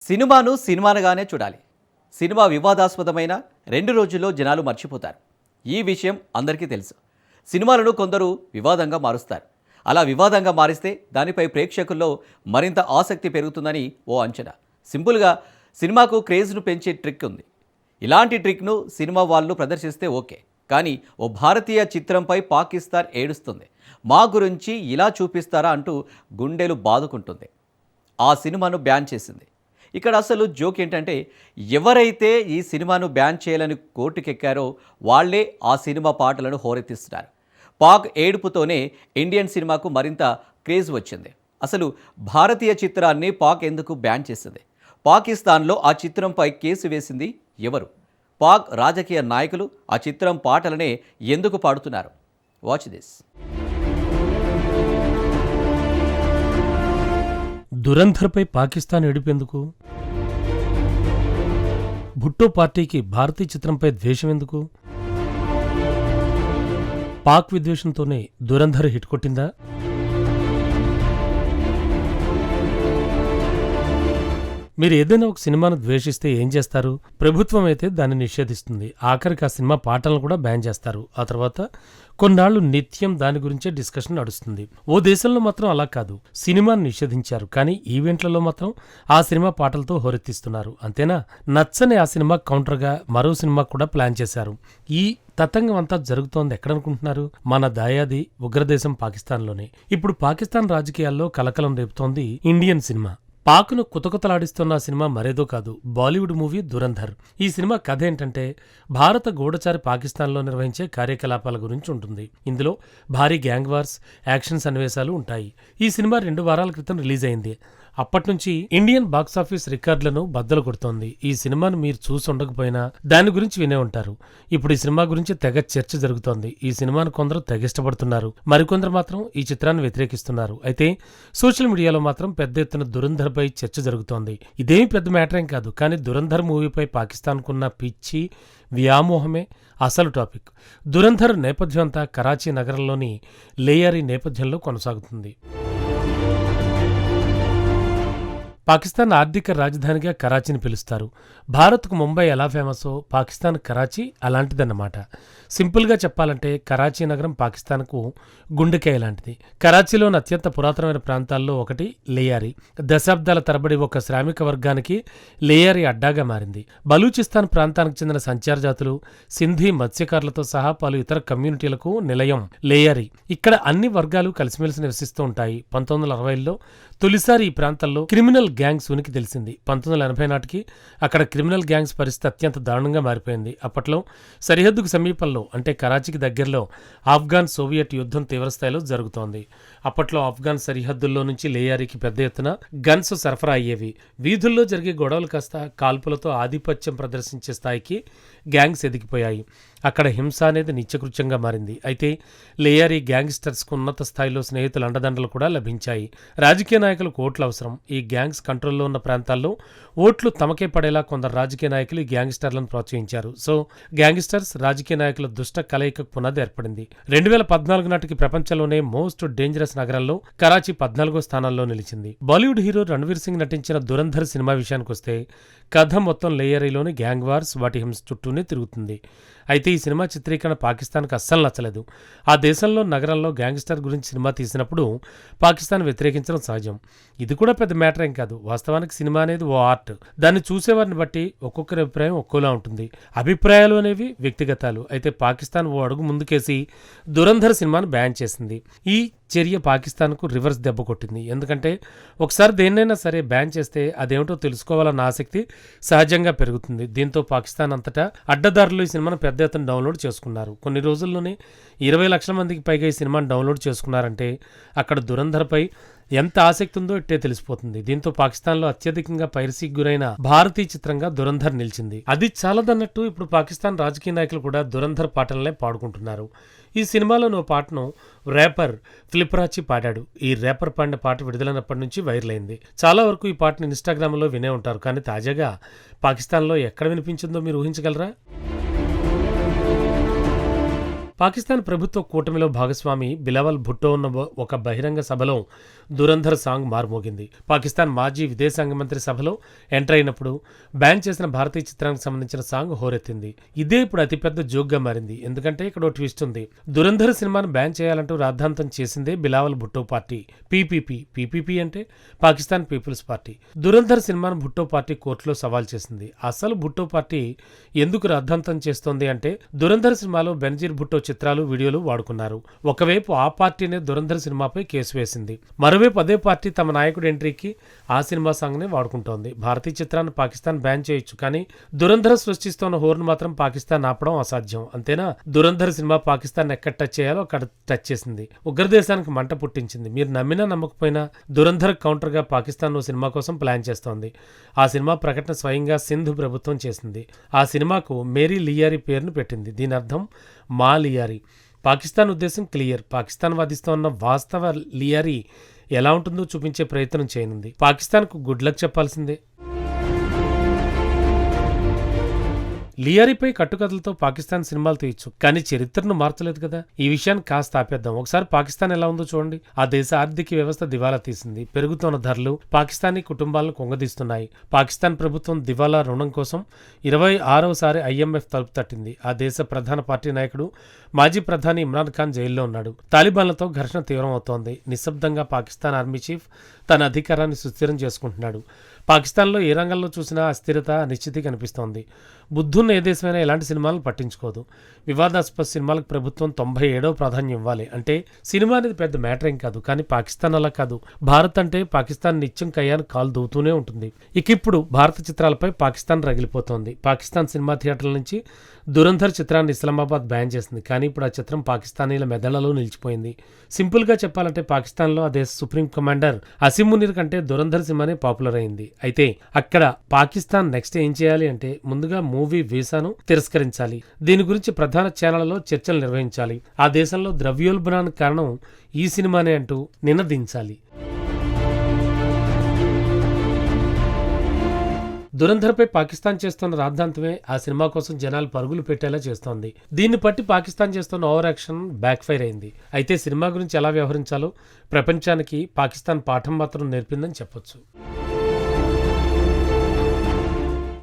సినిమాను సినిమానుగానే చూడాలి. సినిమా వివాదాస్పదమైన 2 రోజుల్లో జనాలు మర్చిపోతారు. ఈ విషయం అందరికీ తెలుసు. సినిమాలను కొందరు వివాదంగా మారుస్తారు. అలా వివాదంగా మారిస్తే దానిపై ప్రేక్షకుల్లో మరింత ఆసక్తి పెరుగుతుందని ఓ అంచనా. సింపుల్గా సినిమాకు క్రేజ్ను పెంచే ట్రిక్ ఉంది. ఇలాంటి ట్రిక్ను సినిమా వాళ్ళు ప్రదర్శిస్తే ఓకే. కానీ ఓ భారతీయ చిత్రంపై పాకిస్తాన్ ఏడుస్తుంది. మా గురించి ఇలా చూపిస్తారా అంటూ గుండెలు బాదుకుంటుంది. ఆ సినిమాను బ్యాన్ చేసింది. ఇక్కడ అసలు జోక్ ఏంటంటే, ఎవరైతే ఈ సినిమాను బ్యాన్ చేయాలని కోర్టుకెక్కారో వాళ్లే ఆ సినిమా పాటలను హోరెత్తిస్తున్నారు. పాక్ ఏడుపుతోనే ఇండియన్ సినిమాకు మరింత క్రేజ్ వచ్చింది. అసలు భారతీయ చిత్రాన్ని పాక్ ఎందుకు బ్యాన్ చేసింది? పాకిస్తాన్లో ఆ చిత్రంపై కేసు వేసింది ఎవరు? పాక్ రాజకీయ నాయకులు ఆ చిత్రం పాటలనే ఎందుకు పాడుతున్నారు? Watch this. దురంధర్పై పాకిస్తాన్ ఏడుపెందుకు? భుట్టో పార్టీకి భారతీయ చిత్రంపై ద్వేషం ఎందుకు? పాక్ విద్వేషంతోనే దురంధర్ హిట్ కొట్టిందా? మీరు ఏదైనా ఒక సినిమాను ద్వేషిస్తే ఏం చేస్తారు? ప్రభుత్వం అయితే దాన్ని నిషేధిస్తుంది. ఆఖరికి ఆ సినిమా పాటలను కూడా బ్యాన్ చేస్తారు. ఆ తర్వాత కొన్నాళ్లు నిత్యం దాని గురించే డిస్కషన్ నడుస్తుంది. ఓ దేశంలో మాత్రం అలా కాదు. సినిమాను నిషేధించారు, కానీ ఈవెంట్లలో మాత్రం ఆ సినిమా పాటలతో హోరెత్తిస్తున్నారు. అంతేనా? నచ్చని ఆ సినిమా కౌంటర్గా మరో సినిమా కూడా ప్లాన్ చేశారు. ఈ తతంగం అంతా జరుగుతోంది ఎక్కడనుకుంటున్నారు? మన దాయాది ఉగ్రదేశం పాకిస్తాన్లోనే. ఇప్పుడు పాకిస్తాన్ రాజకీయాల్లో కలకలం రేపుతోంది ఇండియన్ సినిమా. పాక్ను కుతకుతలాడిస్తున్న సినిమా మరేదో కాదు, బాలీవుడ్ మూవీ దురంధర్. ఈ సినిమా కథ ఏంటంటే, భారత గూఢచారి పాకిస్తాన్లో నిర్వహించే కార్యకలాపాల గురించి ఉంటుంది. ఇందులో భారీ గ్యాంగ్ వార్స్, యాక్షన్ సన్నివేశాలు ఉంటాయి. ఈ సినిమా 2 వారాల క్రితం రిలీజ్ అయింది. అప్పట్నుంచి ఇండియన్ బాక్సాఫీస్ రికార్డులను బద్దలు కొడుతోంది. ఈ సినిమాను మీరు చూసి ఉండకపోయినా దాని గురించి వినే ఉంటారు. ఇప్పుడు ఈ సినిమా గురించి తెగ చర్చ జరుగుతోంది. ఈ సినిమాను కొందరు తెగ ఇష్టపడుతున్నారు, మరికొందరు మాత్రం ఈ చిత్రాన్ని వ్యతిరేకిస్తున్నారు. అయితే సోషల్ మీడియాలో మాత్రం పెద్ద ఎత్తున దురంధర్పై చర్చ జరుగుతోంది. ఇదేమీ పెద్ద మ్యాటర్ ఏం కాదు, కానీ దురంధర్ మూవీపై పాకిస్తాన్కున్న పిచ్చి వ్యామోహమే అసలు టాపిక్. దురంధర్ నేపథ్యం అంతా కరాచీ నగరంలోని లేయరీ నేపథ్యంలో కొనసాగుతుంది. పాకిస్తాన్ ఆర్థిక రాజధానిగా కరాచీని పిలుస్తారు. భారత్కు ముంబై ఎలా ఫేమసో పాకిస్తాన్ కరాచీ అలాంటిదన్నమాట. సింపుల్గా చెప్పాలంటే కరాచీ నగరం పాకిస్తాన్కు గుండెకాయ లాంటిది. కరాచీలోని అత్యంత పురాతనమైన ప్రాంతాల్లో ఒకటి లేయారీ. దశాబ్దాల తరబడి ఒక శ్రామిక వర్గానికి లేయారీ అడ్డాగా మారింది. బలూచిస్తాన్ ప్రాంతానికి చెందిన సంచార జాతులు, సింధీ మత్స్యకారులతో సహా పలు ఇతర కమ్యూనిటీలకు నిలయం లేయారీ. ఇక్కడ అన్ని వర్గాలు కలిసిమెలిసి నివసిస్తూ ఉంటాయి. 1960లో తొలిసారి ఈ ప్రాంతాల్లో క్రిమినల్ గ్యాంగ్స్ ఉనికి తెలిసింది. 1980 నాటికి అక్కడ క్రిమినల్ గ్యాంగ్స్ పరిస్థితి అత్యంత దారుణంగా మారిపోయింది. అప్పట్లో సరిహద్దుకు సమీపంలో, అంటే కరాచీకి దగ్గరలో ఆఫ్ఘాన్ సోవియట్ యుద్ధం తీవ్రస్థాయిలో జరుగుతోంది. అప్పట్లో ఆఫ్ఘాన్ సరిహద్దుల్లో నుంచి లేయారీకి పెద్ద ఎత్తున గన్స్ సరఫరా అయ్యేవి. వీధుల్లో జరిగే గొడవలు కాస్త కాల్పులతో ఆధిపత్యం ప్రదర్శించే స్థాయికి గ్యాంగ్స్ ఎదిగిపోయాయి. అక్కడ హింస అనేది నిత్యకృత్యంగా మారింది. అయితే లేయారీ గ్యాంగ్స్టర్స్కు ఉన్నత స్థాయిలో స్నేహితుల అండదండలు కూడా లభించాయి. రాజకీయ నాయకులకు ఓట్లు అవసరం. ఈ గ్యాంగ్స్ కంట్రోల్లో ఉన్న ప్రాంతాల్లో ఓట్లు తమకే పడేలా కొందరు రాజకీయ నాయకులు ఈ గ్యాంగ్స్టర్లను ప్రోత్సహించారు. సో గ్యాంగ్స్టర్స్ రాజకీయ నాయకుల దుష్ట కలయికకు పునాది ఏర్పడింది. 2014 నాటికి ప్రపంచంలోనే మోస్ట్ డేంజరస్ నగరంలో కరాచీ 14వ స్థానంలో నిలిచింది. బాలీవుడ్ హీరో రణ్వీర్ సింగ్ నటించిన దురంధర్ సినిమా విషయానికొస్తే కథ మొత్తం లేయరీలోని గ్యాంగ్ వార్స్, వాటి హింస చుట్టూనే తిరుగుతుంది. అయితే ఈ సినిమా చిత్రీకరణ పాకిస్తాన్కి అస్సలు నచ్చలేదు. ఆ దేశంలో నగరంలో గ్యాంగ్స్టర్ గురించి సినిమా తీసినప్పుడు పాకిస్తాన్ వ్యతిరేకించడం సహజం. ఇది కూడా పెద్ద మ్యాటర్ ఏం కాదు. వాస్తవానికి సినిమా అనేది ఓ ఆర్ట్. దాన్ని చూసేవారిని బట్టి ఒక్కొక్కరి అభిప్రాయం ఒక్కోలా ఉంటుంది. అభిప్రాయాలు అనేవి వ్యక్తిగతాలు. అయితే పాకిస్తాన్ ఓ అడుగు ముందుకేసి దురంధర్ సినిమాను బ్యాన్ చేసింది. ఈ చర్య పాకిస్తాన్కు రివర్స్ దెబ్బ కొట్టింది. ఎందుకంటే ఒకసారి దేన్నైనా సరే బ్యాన్ చేస్తే అదేమిటో తెలుసుకోవాలన్న ఆసక్తి సహజంగా పెరుగుతుంది. దీంతో పాకిస్తాన్ అంతటా అడ్డదారులు ఈ సినిమాను పెద్ద ఎత్తున డౌన్లోడ్ చేసుకున్నారు. కొన్ని రోజుల్లోనే 20 లక్షల మందికి పైగా ఈ సినిమాను డౌన్లోడ్ చేసుకున్నారంటే అక్కడ దురంధర్పై ఎంత ఆసక్తి ఉందో ఇట్టే తెలిసిపోతుంది. దీంతో పాకిస్తాన్లో అత్యధికంగా పైరసీకి గురైన భారతీయ చిత్రంగా దురంధర్ నిలిచింది. అది చాలదన్నట్టు ఇప్పుడు పాకిస్తాన్ రాజకీయ నాయకులు కూడా దురంధర్ పాటలనే పాడుకుంటున్నారు. ఈ సినిమాలోని ఓ పాటను ర్యాపర్ ఫ్లిప్రాచి పాడాడు. ఈ ర్యాపర్ పాడిన పాట విడుదలైనప్పటి నుంచి వైరల్ అయింది. చాలా వరకు ఈ పాటను ఇన్స్టాగ్రామ్లో వినే ఉంటారు. కానీ తాజాగా పాకిస్తాన్లో ఎక్కడ వినిపించిందో మీరు ఊహించగలరా? పాకిస్తాన్ ప్రభుత్వ కూటమిలో భాగస్వామి బిలావల్ భుట్టో ఉన్న ఒక బహిరంగ సభలో దురంధర్ సాంగ్ మార్మోగింది. పాకిస్తాన్ మాజీ విదేశాంగ మంత్రి సభలో ఎంటర్ అయినప్పుడు బ్యాన్ చేసిన భారతీయ చిత్రానికి సంబంధించిన సాంగ్ హోరెత్తింది. ఇదే ఇప్పుడు అతిపెద్ద జోక్గా మారింది. ఎందుకంటే ఇక్కడ ఓ ట్విస్ట్ ఉంది. దురంధర్ సినిమాను బ్యాన్ చేయాలంటూ రాద్ధాంతం చేసిందే బిలావల్ భుట్టో పార్టీ పీపీపీ అంటే పాకిస్తాన్ పీపుల్స్ పార్టీ. దురంధర్ సినిమాను భుట్టో పార్టీ కోర్టులో సవాల్ చేసింది. అసలు భుట్టో పార్టీ ఎందుకు రాద్ధాంతం చేస్తోంది అంటే దురంధర్ సినిమాలో బెనజీర్ భుట్టో చిత్రాలు వీడియోలు వాడుకున్నారు. ఒకవైపు ఆ పార్టీనే దురంధర్ సినిమాపై కేసు వేసింది. మరోవైపు అదే పార్టీ తమ నాయకుడి ఎంట్రీకి ఆ సినిమా సాంగ్నే వాడుకుంటోంది. భారతీయ చిత్రాన్ని పాకిస్తాన్ బ్యాన్ చేయొచ్చు, కానీ దురంధర్ సృష్టిస్తున్న హోర్ను మాత్రం పాకిస్తాన్ ఆపడం అసాధ్యం. అంతేనా? దురంధర్ సినిమా పాకిస్తాన్ ఎక్కడ టచ్ చేయాలో అక్కడ టచ్ చేసింది. ఉగ్రదేశానికి మంట పుట్టించింది. మీరు నమ్మినా నమ్మకపోయినా దురంధర్ కౌంటర్ గా పాకిస్తాన్ ఓ సినిమా కోసం ప్లాన్ చేస్తోంది. ఆ సినిమా ప్రకటన స్వయంగా సింధు ప్రభుత్వం చేసింది. ఆ సినిమాకు మేరీ లియారీ పేరును పెట్టింది. దీని అర్థం మా లియారీ. పాకిస్తాన్ ఉద్దేశం క్లియర్. పాకిస్తాన్ వాదిస్తోన్న వాస్తవ లియారీ ఎలా ఉంటుందో చూపించే ప్రయత్నం చేయనుంది. పాకిస్తాన్కు గుడ్ లక్ చెప్పాల్సిందే. లియారీపై కట్టుకథలతో పాకిస్తాన్ సినిమాలు తీయచ్చు, కానీ చరిత్రను మార్చలేదు కదా. ఈ విషయాన్ని కాస్త ఆపేద్దాం. ఒకసారి పాకిస్తాన్ ఎలా ఉందో చూడండి. ఆ దేశ ఆర్థిక వ్యవస్థ దివాలా తీసింది. పెరుగుతున్న ధరలు పాకిస్తానీ కుటుంబాలను కొంగదీస్తున్నాయి. పాకిస్తాన్ ప్రభుత్వం దివాలా రుణం కోసం 26వసారి IMF తలుపు తట్టింది. ఆ దేశ ప్రధాన పార్టీ నాయకుడు మాజీ ప్రధాని ఇమ్రాన్ ఖాన్ జైల్లో ఉన్నాడు. తాలిబాన్లతో ఘర్షణ తీవ్రం అవుతోంది. నిశ్శబ్దంగా పాకిస్తాన్ ఆర్మీ చీఫ్ తన అధికారాన్ని సుస్థిరం చేసుకుంటున్నాడు. పాకిస్తాన్లో ఏ రంగంలో చూసినా అస్థిరత, అనిశ్చితి కనిపిస్తోంది. బుద్ధున్న ఏ దేశమైనా ఎలాంటి సినిమాలను పట్టించుకోదు. వివాదాస్పద సినిమాలకు ప్రభుత్వం 97వ ప్రాధాన్యం ఇవ్వాలి. అంటే సినిమా అనేది పెద్ద మ్యాటర్ ఏం కాదు, కానీ పాకిస్తాన్ అలా కాదు. భారత్ అంటే పాకిస్తాన్ నిత్యం కయ్యాన్ని కాలు దూతూనే ఉంటుంది. ఇప్పుడు భారత చిత్రాలపై పాకిస్తాన్ రగిలిపోతోంది. పాకిస్తాన్ సినిమా థియేటర్ల నుంచి దురంధర్ చిత్రాన్ని ఇస్లామాబాద్ బ్యాన్ చేసింది. కానీ ఇప్పుడు ఆ చిత్రం పాకిస్తానీల మెదళ్లలో నిలిచిపోయింది. సింపుల్గా చెప్పాలంటే పాకిస్తాన్లో ఆ దేశ సుప్రీం కమాండర్ అసీం మునీర్ కంటే దురంధర్ సినిమానే పాపులర్ అయింది. అయితే అక్కడ పాకిస్తాన్ నెక్స్ట్ ఏం చేయాలి అంటే ముందుగా మూవీ వీసాను తిరస్కరించాలి. దీని గురించి ప్రధాన ఛానళ్లలో చర్చలు నిర్వహించాలి. ఆ దేశంలో ద్రవ్యోల్బణానికి కారణం ఈ సినిమానే అంటూ నినదించాలి. దురంధర్పై పాకిస్తాన్ చేస్తున్న రాద్ధాంతమే ఆ సినిమా కోసం జనాలు పరుగులు పెట్టేలా చేస్తోంది. దీన్ని బట్టి పాకిస్తాన్ చేస్తున్న ఓవర్ యాక్షన్ బ్యాక్ ఫైర్ అయింది. అయితే సినిమా గురించి ఎలా వ్యవహరించాలో ప్రపంచానికి పాకిస్తాన్ పాఠం మాత్రం నేర్పిందని చెప్పొచ్చు.